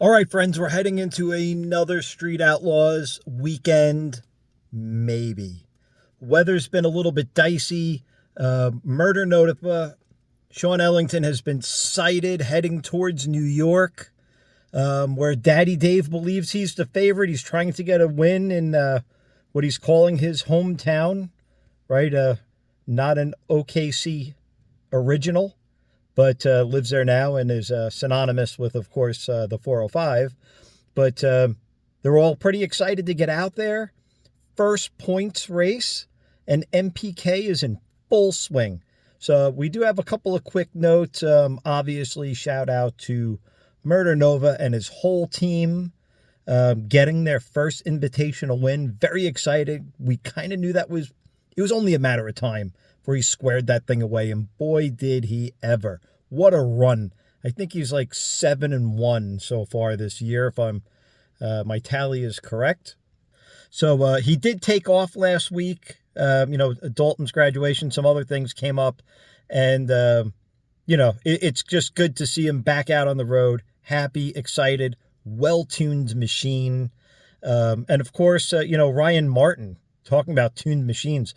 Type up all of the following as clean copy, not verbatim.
All right, friends, we're heading into another Street Outlaws weekend, maybe. Weather's been a little bit dicey. Murder notified. Sean Ellington has been sighted heading towards New York, where Daddy Dave believes he's the favorite. He's trying to get a win in what he's calling his hometown, right? Not an OKC original, but lives there now and is synonymous with, of course, the 405. But they're all pretty excited to get out there. First points race, and MPK is in full swing. So we do have a couple of quick notes. Obviously, shout out to Murder Nova and his whole team getting their first invitational win. Very excited. We kind of knew it was only a matter of time before he squared that thing away, and boy, did he ever. What a run. I think he's like 7-1 so far this year, if my tally is correct. So he did take off last week. Dalton's graduation, some other things came up, and it's just good to see him back out on the road, happy, excited, well-tuned machine. And of course, Ryan Martin, talking about tuned machines,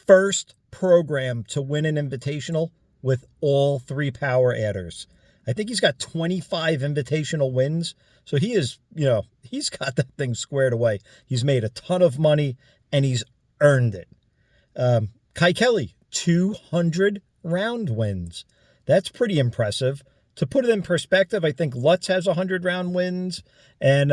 first program to win an invitational with all three power adders. I think he's got 25 invitational wins. So he is, he's got that thing squared away. He's made a ton of money and he's earned it. Kai Kelly, 200 round wins. That's pretty impressive. To put it in perspective, I think Lutz has 100 round wins, and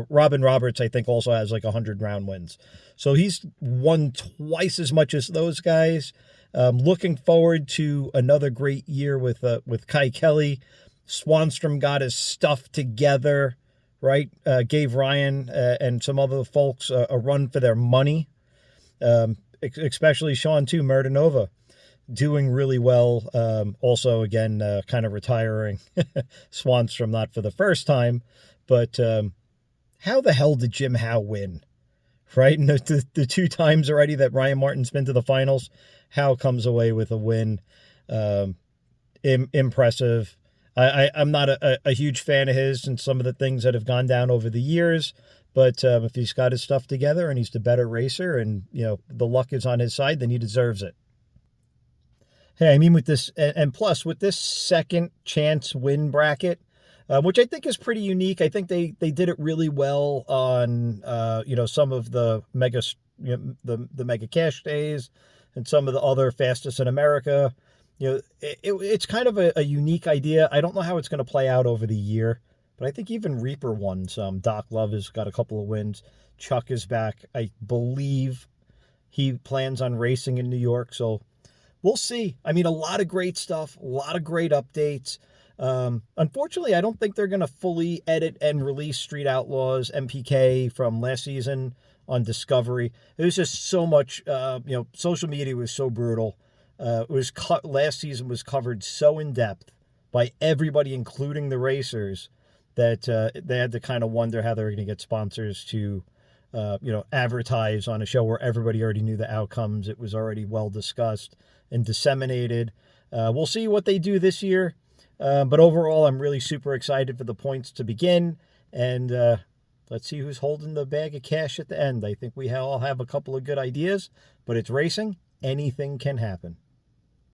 Robin Roberts, I think, also has like 100 round wins. So he's won twice as much as those guys. Looking forward to another great year with Kai Kelly. Swanstrom got his stuff together, right? Gave Ryan and some other folks a run for their money. Especially Sean too, Murder Nova, doing really well. Also, again, kind of retiring Swanstrom, not for the first time, but how the hell did Jim Howe win? Right? And the two times already that Ryan Martin's been to the finals, Howe comes away with a win. Impressive. I'm not a huge fan of his and some of the things that have gone down over the years, but if he's got his stuff together and he's the better racer and, the luck is on his side, then he deserves it. Hey, I mean, with this, and plus with this second chance win bracket, which I think is pretty unique. I think they did it really well on some of the mega the mega cash days and some of the other fastest in America. It's kind of a unique idea. I don't know how it's going to play out over the year, but I think even Reaper won some. Doc Love has got a couple of wins. Chuck is back. I believe he plans on racing in New York, so we'll see. I mean, a lot of great stuff, a lot of great updates. Unfortunately, I don't think they're going to fully edit and release Street Outlaws MPK from last season on Discovery. It was just so much, social media was so brutal. Last season was covered so in depth by everybody, including the racers, that they had to kind of wonder how they were going to get sponsors to, advertise on a show where everybody already knew the outcomes. It was already well discussed and disseminated. We'll see what they do this year. But overall, I'm really super excited for the points to begin. And let's see who's holding the bag of cash at the end. I think we all have a couple of good ideas, but it's racing. Anything can happen.